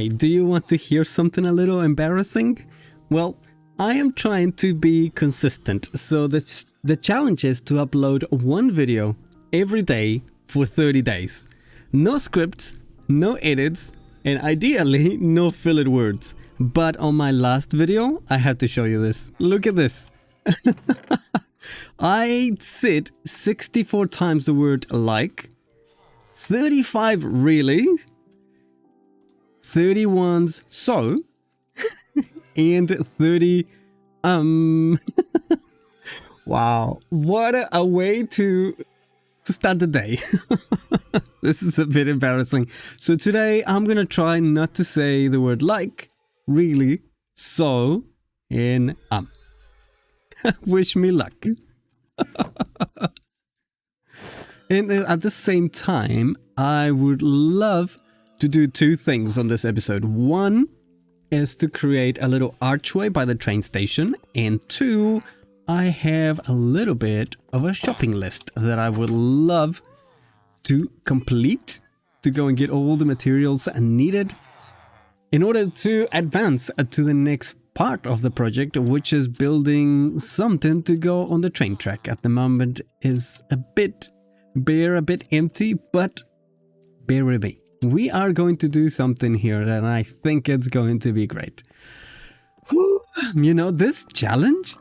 Hey, do you want to hear something a little embarrassing? Well, I am trying to be consistent, so the challenge is to upload one video every day for 30 days. No scripts, no edits, and ideally no filler words. But on my last video, I had to show you this. Look at this. I said 64 times the word like, 35 really, 31's so, and 30 wow, what a way to start the day. This is a bit embarrassing. So today I'm gonna try not to say the word like, really, so, and wish me luck. And at the same time, I would love to do two things on this episode. One is to create a little archway by the train station, and two, I have a little bit of a shopping list that I would love to complete, to go and get all the materials needed in order to advance to the next part of the project, which is building something to go on the train track. At the moment is a bit bare, a bit empty, but bear with me. We are going to do something here and I think it's going to be great. You know, this challenge,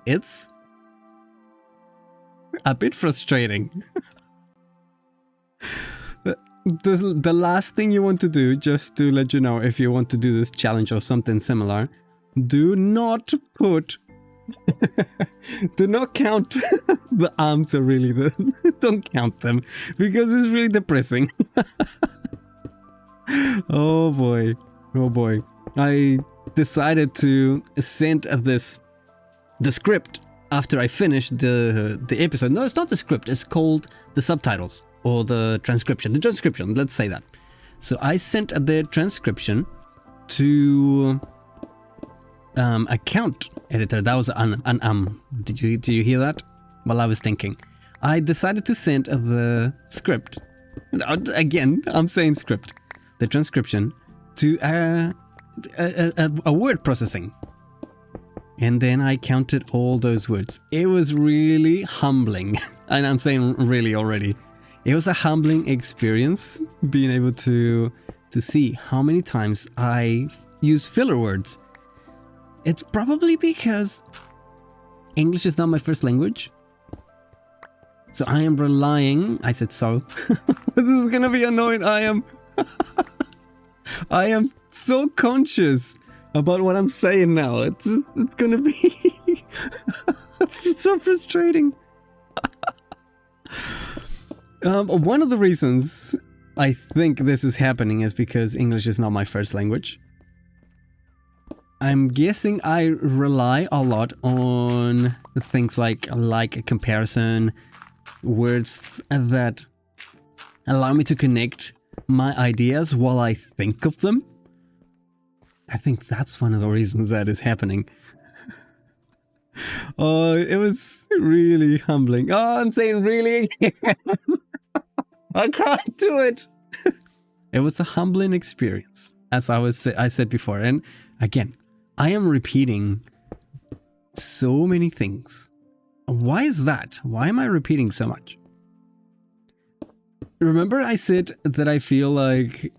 it's a bit frustrating. The last thing you want to do, just to let you know, if you want to do this challenge or something similar, do not put do not count the arms are really don't count them, because it's really depressing. Oh boy, I decided to send the script after I finished the episode. No, it's not the script, it's called the subtitles or the transcription, let's say that. So I sent the transcription to account editor. That was an did you hear that? Well, I was thinking. I decided to send the script, again I'm saying script, the transcription, to a word processing, and then I counted all those words. It was really humbling, and I'm saying really already. It was a humbling experience being able to see how many times I use filler words. It's probably because English is not my first language. So I am relying, I said so. This is gonna be annoying. I am so conscious about what I'm saying now. It's gonna be so frustrating. One of the reasons I think this is happening is because English is not my first language. I'm guessing I rely a lot on things like a comparison, words that allow me to connect my ideas while I think of them. I think that's one of the reasons that is happening. Oh, it was really humbling. Oh, I'm saying really again. I can't do it. It was a humbling experience, as I said before. And again, I am repeating so many things. Why is that? Why am I repeating so much? Remember I said that I feel like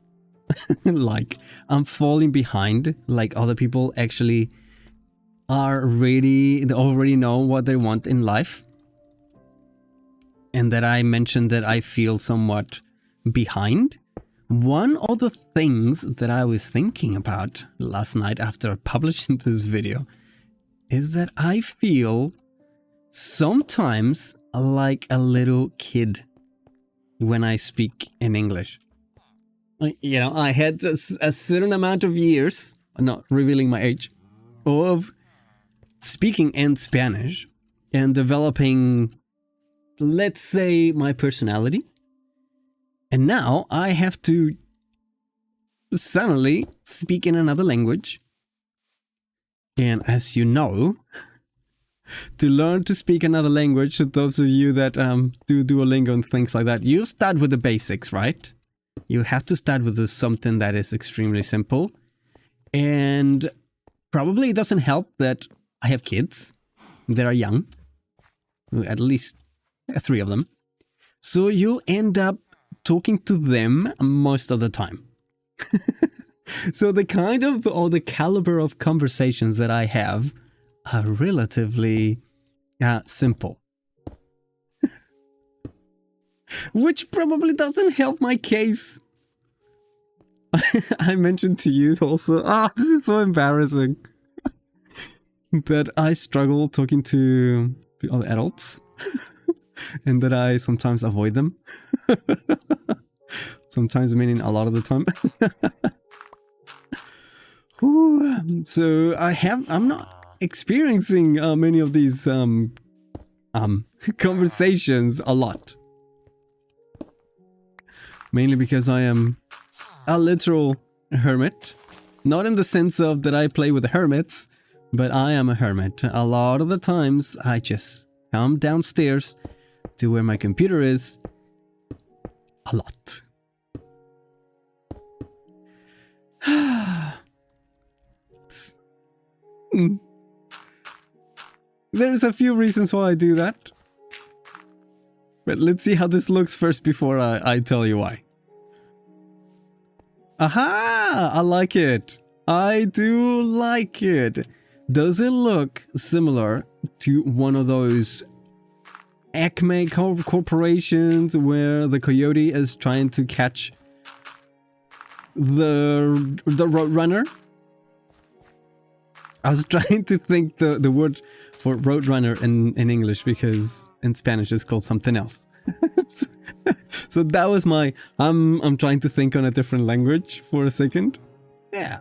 like I'm falling behind, like other people actually are ready, they already know what they want in life? And that I mentioned that I feel somewhat behind? One of the things that I was thinking about last night after publishing this video is that I feel sometimes like a little kid when I speak in English. You know, I had a certain amount of years, not revealing my age, of speaking in Spanish and developing, let's say, my personality. And now I have to suddenly speak in another language. And as you know, to learn to speak another language, those of you that do Duolingo and things like that, you start with the basics, right? You have to start with something that is extremely simple. And probably it doesn't help that I have kids that are young, at least 3 of them. So you end up talking to them most of the time. So the kind of, or the caliber of conversations that I have are relatively simple. Which probably doesn't help my case. I mentioned to you also, this is so embarrassing, that I struggle talking to other adults and that I sometimes avoid them. Sometimes, meaning a lot of the time. So I'm not experiencing many of these conversations a lot. Mainly because I am a literal hermit. Not in the sense of that I play with hermits, but I am a hermit. A lot of the times I just come downstairs to where my computer is a lot. There's a few reasons why I do that. But let's see how this looks first before I tell you why. Aha! I like it. I do like it. Does it look similar to one of those Acme corporations where the coyote is trying to catch the roadrunner? I was trying to think the word for roadrunner in English, because in Spanish it's called something else. So that was my I'm trying to think on a different language for a second. Yeah.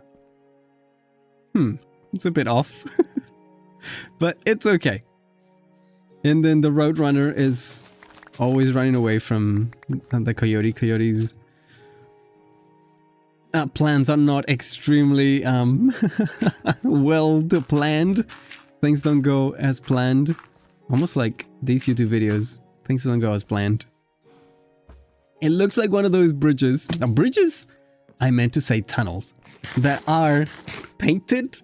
It's a bit off. But it's okay. And then the roadrunner is always running away from the coyote. Coyote's plans are not extremely well planned. Things don't go as planned. Almost like these YouTube videos. Things don't go as planned. It looks like one of those bridges. Now, bridges? I meant to say tunnels. That are painted.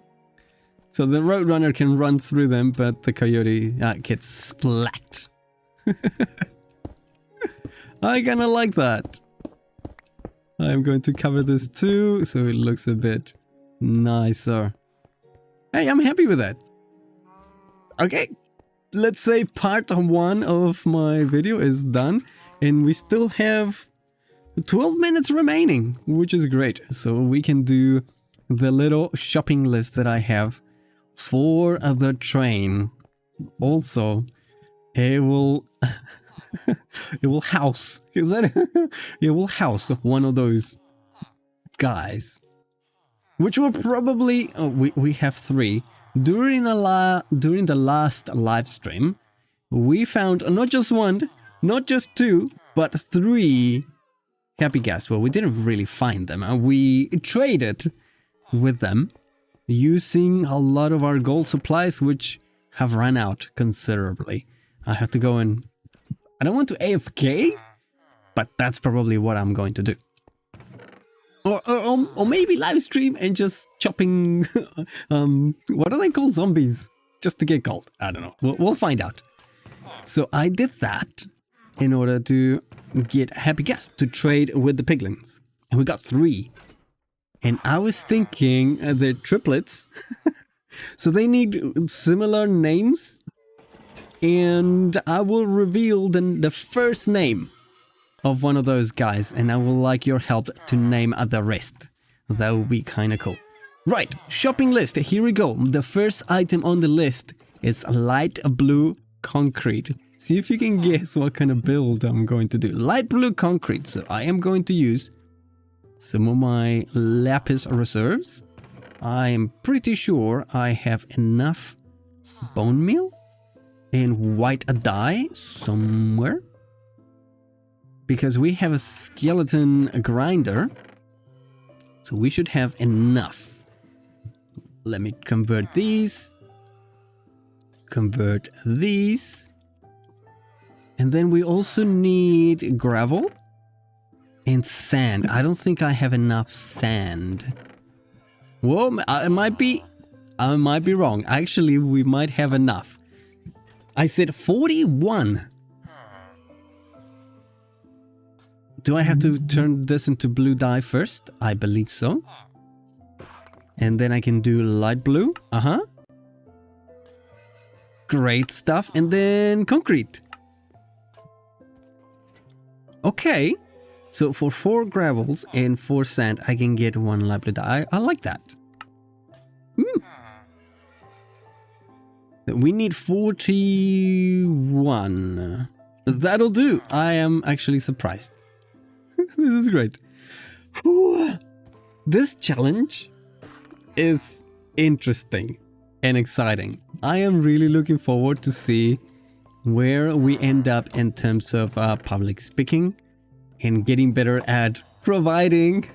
So the roadrunner can run through them, but the coyote gets splat. I kinda like that. I'm going to cover this too, so it looks a bit nicer. Hey, I'm happy with that. Okay, let's say part 1 of my video is done, and we still have 12 minutes remaining, which is great. So we can do the little shopping list that I have for the train. Also, it will it will house, is that it will house one of those guys, which will probably we have 3 during the last live stream. We found not just 1, not just 2, but 3 happy guests. Well, we didn't really find them. We traded with them using a lot of our gold supplies, which have run out considerably. I have to go and I don't want to AFK, but that's probably what I'm going to do. Or maybe live stream and just chopping what are they called, zombies, just to get gold. I don't know. We'll find out. So I did that in order to get happy guests to trade with the piglins, and we got 3. And I was thinking they're triplets, so they need similar names. And I will reveal the first name of one of those guys, and I will like your help to name the rest. That would be kind of cool. Right, shopping list, here we go. The first item on the list is light blue concrete. See if you can guess what kind of build I'm going to do. Light blue concrete, so I am going to use some of my lapis reserves. I am pretty sure I have enough bone meal and white dye somewhere, because we have a skeleton grinder, so we should have enough. Let me convert these, and then we also need gravel And sand. I don't think I have enough sand. Well, I might be wrong. Actually, we might have enough. I said 41. Do I have to turn this into blue dye first? I believe so. And then I can do light blue. Great stuff. And then concrete. Okay. So for 4 gravels and 4 sand, I can get 1 light blue dye. I like that. We need 41. That'll do. I am actually surprised. This is great. This challenge is interesting and exciting. I am really looking forward to see where we end up in terms of public speaking and getting better at providing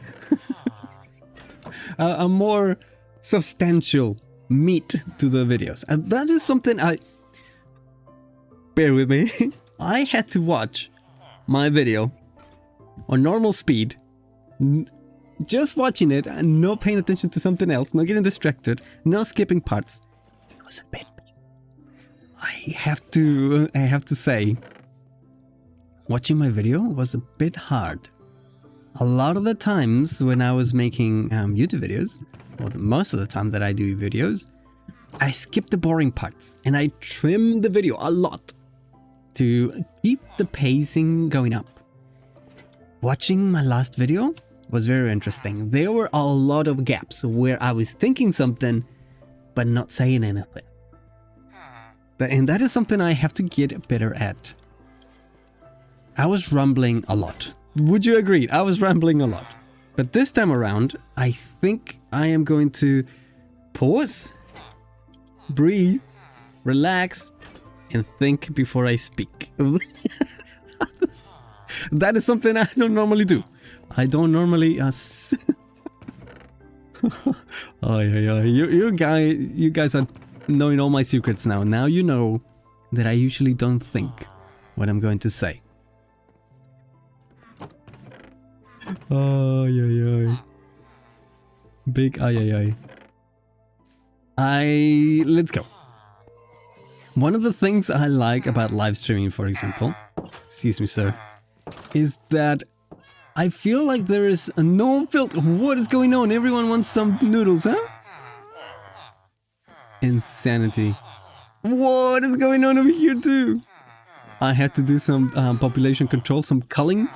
a more substantial meat to the videos. And that is something bear with me. I had to watch my video on normal speed, just watching it and not paying attention to something else, not getting distracted, not skipping parts. It was a bit. I have to say, watching my video was a bit hard. A lot of the times when I was making YouTube videos, or most of the time that I do videos, I skip the boring parts and I trim the video a lot to keep the pacing going up. Watching my last video was very interesting. There were a lot of gaps where I was thinking something but not saying anything. And that is something I have to get better at. I was rambling a lot. Would you agree? I was rambling a lot. But this time around, I think I am going to pause, breathe, relax, and think before I speak. That is something I don't normally do. I don't normally... Oh, yeah. You guys are knowing all my secrets now. Now you know that I usually don't think what I'm going to say. Oh, yeah. Big ay. Let's go. One of the things I like about live streaming, for example, excuse me, sir, is that I feel like there is no filter. What is going on? Everyone wants some noodles, huh? Insanity. What is going on over here too? I had to do some population control, some culling,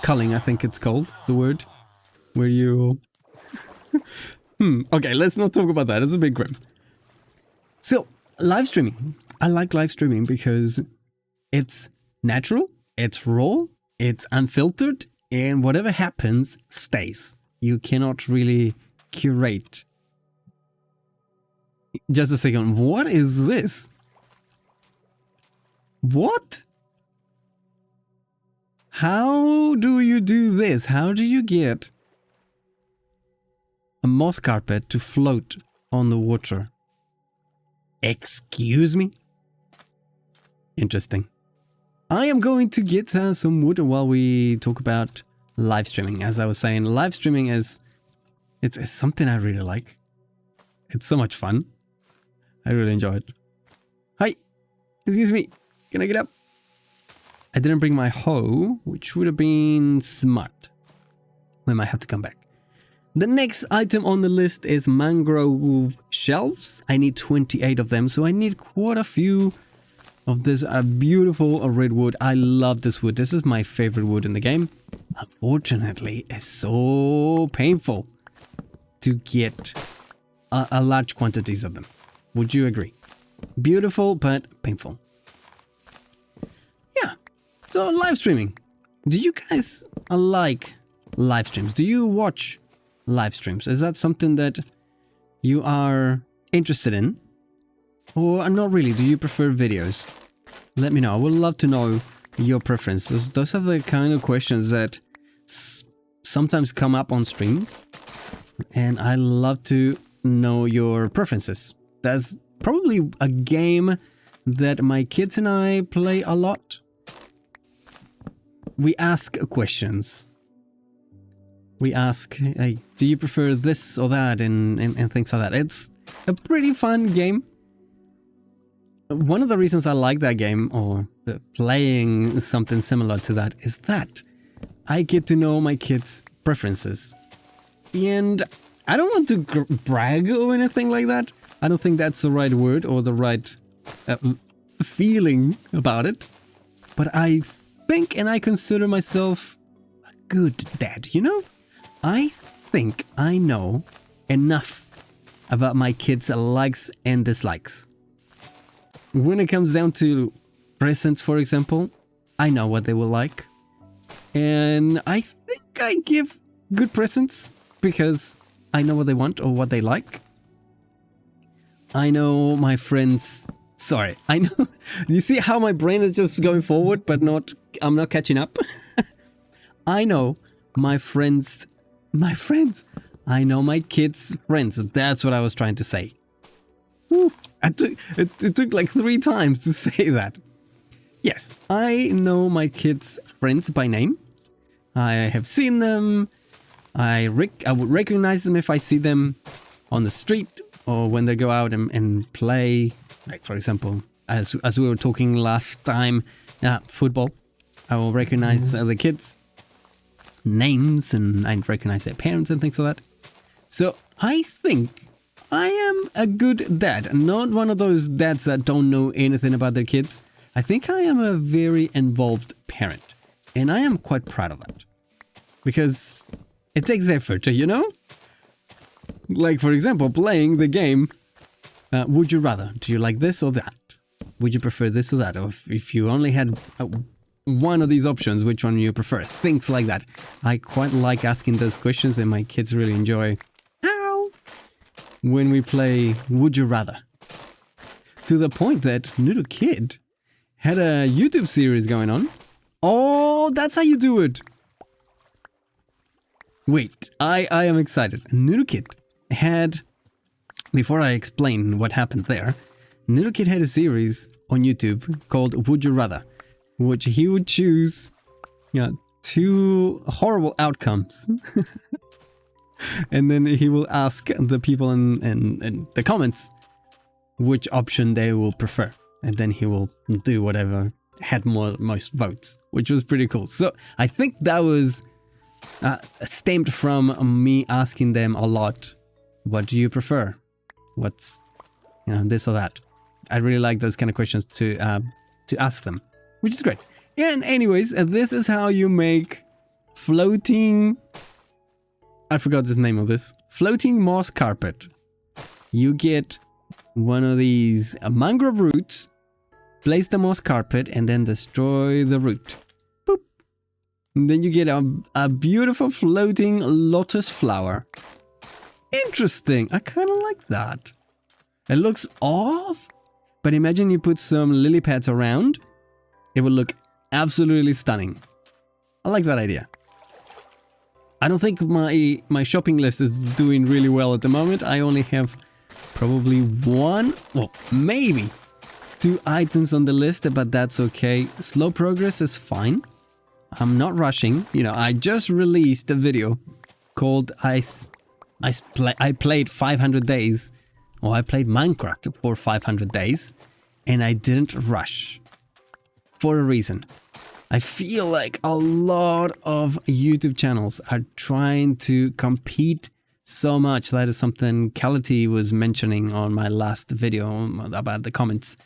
I think it's called, the word, where you... Okay, let's not talk about that, it's a bit grim. So, live streaming. I like live streaming because it's natural, it's raw, it's unfiltered, and whatever happens stays. You cannot really curate. Just a second, what is this? What? How do you do this? How do you get a moss carpet to float on the water? Excuse me? Interesting. I am going to get some wood while we talk about live streaming. As I was saying, live streaming is it's something I really like. It's so much fun. I really enjoy it. Hi! Excuse me. Can I get up? I didn't bring my hoe, which would have been smart. We might have to come back. The next item on the list is mangrove shelves. I need 28 of them, so I need quite a few of this beautiful red wood. I love this wood. This is my favorite wood in the game. Unfortunately, it's so painful to get a large quantities of them. Would you agree? Beautiful, but painful. Yeah. So live streaming. Do you guys like live streams? Do you watch live streams? Is that something that you are interested in? Or not really? Do you prefer videos? Let me know. I would love to know your preferences. Those are the kind of questions that sometimes come up on streams. And I love to know your preferences. That's probably a game that my kids and I play a lot. We ask questions we ask, hey, do you prefer this or that, and things like that. It's a pretty fun game. One of the reasons I like that game, or playing something similar to that, is that I get to know my kids' preferences. And I don't want to brag or anything like that. I don't think that's the right word or the right feeling about it. But I think, and I consider myself a good dad, you know? I think I know enough about my kids' likes and dislikes. When it comes down to presents, for example, I know what they will like. And I think I give good presents because I know what they want or what they like. I know my friends... Sorry, I know... You see how my brain is just going forward, but I'm not catching up? I know my friends... I know my kids' friends. That's what I was trying to say. Whew. It took like 3 times to say that. Yes, I know my kids' friends by name. I have seen them. I would recognize them if I see them on the street or when they go out and play. Like, for example, as we were talking last time, football. I will recognize the kids' names and I recognize their parents and things like that. So I think I am a good dad, not one of those dads that don't know anything about their kids. I think I am a very involved parent, and I am quite proud of that. Because it takes effort, you know? Like, for example, playing the game, would you rather? Do you like this or that? Would you prefer this or that? Or if you only had one of these options, which one you prefer? Things like that. I quite like asking those questions, and my kids really enjoy when we play Would You Rather. To the point that Noodle Kid had a YouTube series going on. Oh, that's how you do it. Wait, I am excited. Noodle Kid had, before I explain what happened there, Noodle Kid had a series on YouTube called Would You Rather, which he would choose 2 horrible outcomes. And then he will ask the people in the comments which option they will prefer. And then he will do whatever had most votes, which was pretty cool. So I think that was stemmed from me asking them a lot, what do you prefer? What's, this or that? I really like those kind of questions to ask them, which is great. And anyways, this is how you make floating... I forgot the name of this. Floating moss carpet. You get one of these mangrove roots, place the moss carpet, and then destroy the root. Boop. And then you get a beautiful floating lotus flower. Interesting. I kind of like that. It looks off, but imagine you put some lily pads around. It will look absolutely stunning. I like that idea. I don't think my shopping list is doing really well at the moment. I only have probably 1, well, maybe 2 items on the list, but that's okay. Slow progress is fine. I'm not rushing. I just released a video called I played 500 days, or I played Minecraft for 500 days, and I didn't rush for a reason. I feel like a lot of YouTube channels are trying to compete so much. That is something Kality was mentioning on my last video about the comments.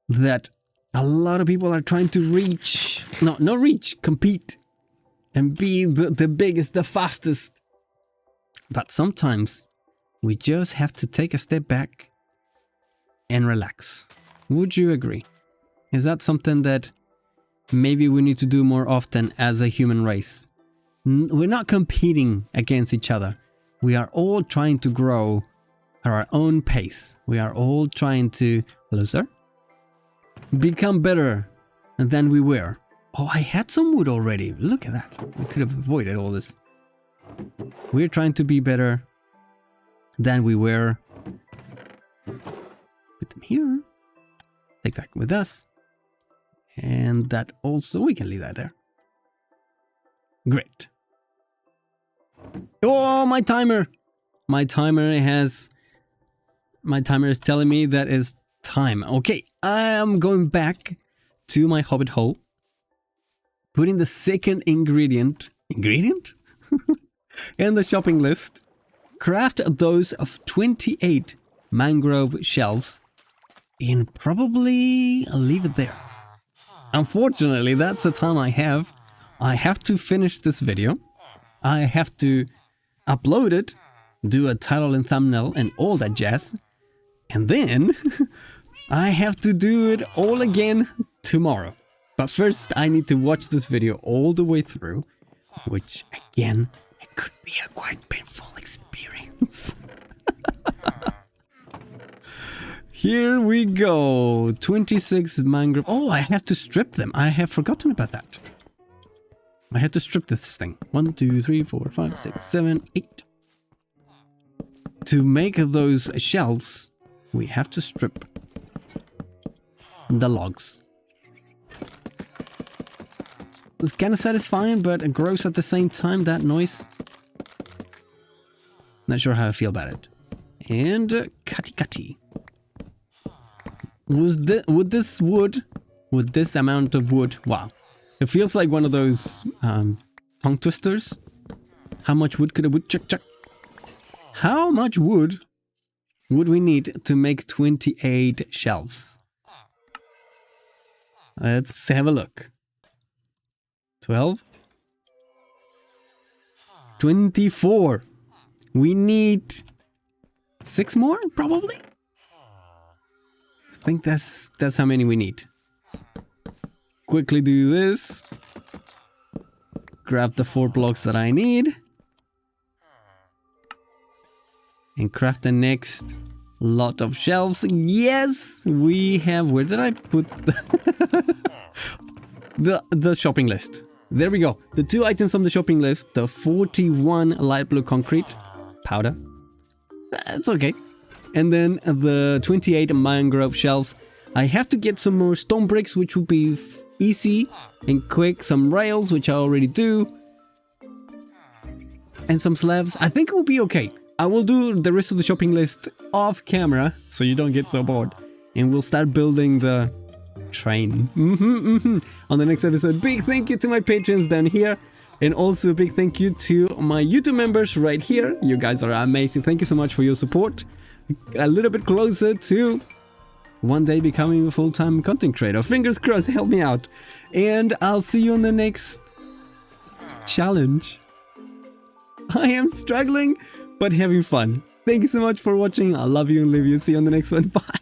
That a lot of people are trying to compete and be the biggest, the fastest. But sometimes we just have to take a step back and relax. Would you agree? Is that something that maybe we need to do more often as a human race? We're not competing against each other. We are all trying to grow at our own pace. We are all trying to, hello sir, become better than we were. Oh, I had some wood already. Look at that. We could have avoided all this. We're trying to be better than we were. Put them here. Take that with us. And that also, we can leave that there. Great. Oh, my timer! My timer is telling me that it's time. Okay, I am going back to my hobbit hole. Putting the second ingredient in the shopping list. Craft those of 28 mangrove shells and probably I'll leave it there. Unfortunately, that's the time I have. I have to finish this video. I have to upload it, do a title and thumbnail and all that jazz. And then I have to do it all again tomorrow. But first I need to watch this video all the way through, which again, it could be a quite painful experience. Here we go. 26 mangrove. Oh, I have to strip them. I have forgotten about that. I have to strip this thing. 1, 2, 3, 4, 5, 6, 7, 8. To make those shelves, we have to strip the logs. It's kind of satisfying, but gross at the same time, that noise. Not sure how I feel about it. And cutty. With this amount of wood, wow. It feels like one of those tongue twisters. How much wood could a woodchuck chuck? How much wood would we need to make 28 shelves? Let's have a look. 12. 24. We need 6 more, probably? I think that's how many we need. Quickly do this. Grab the 4 blocks that I need. And craft the next lot of shelves. Yes, we have... Where did I put the shopping list? There we go. The 2 items on the shopping list. The 41 light blue concrete powder. That's okay. And then the 28 mangrove shelves. I have to get some more stone bricks, which would be easy and quick. Some rails, which I already do. And some slabs. I think it will be okay. I will do the rest of the shopping list off camera, so you don't get so bored. And we'll start building the train. On the next episode. Big thank you to my patrons down here. And also a big thank you to my YouTube members right here. You guys are amazing. Thank you so much for your support. A little bit closer to one day becoming a full-time content creator. Fingers crossed, help me out. And I'll see you on the next challenge. I am struggling, but having fun. Thank you so much for watching. I love you and leave you. See you on the next one. Bye.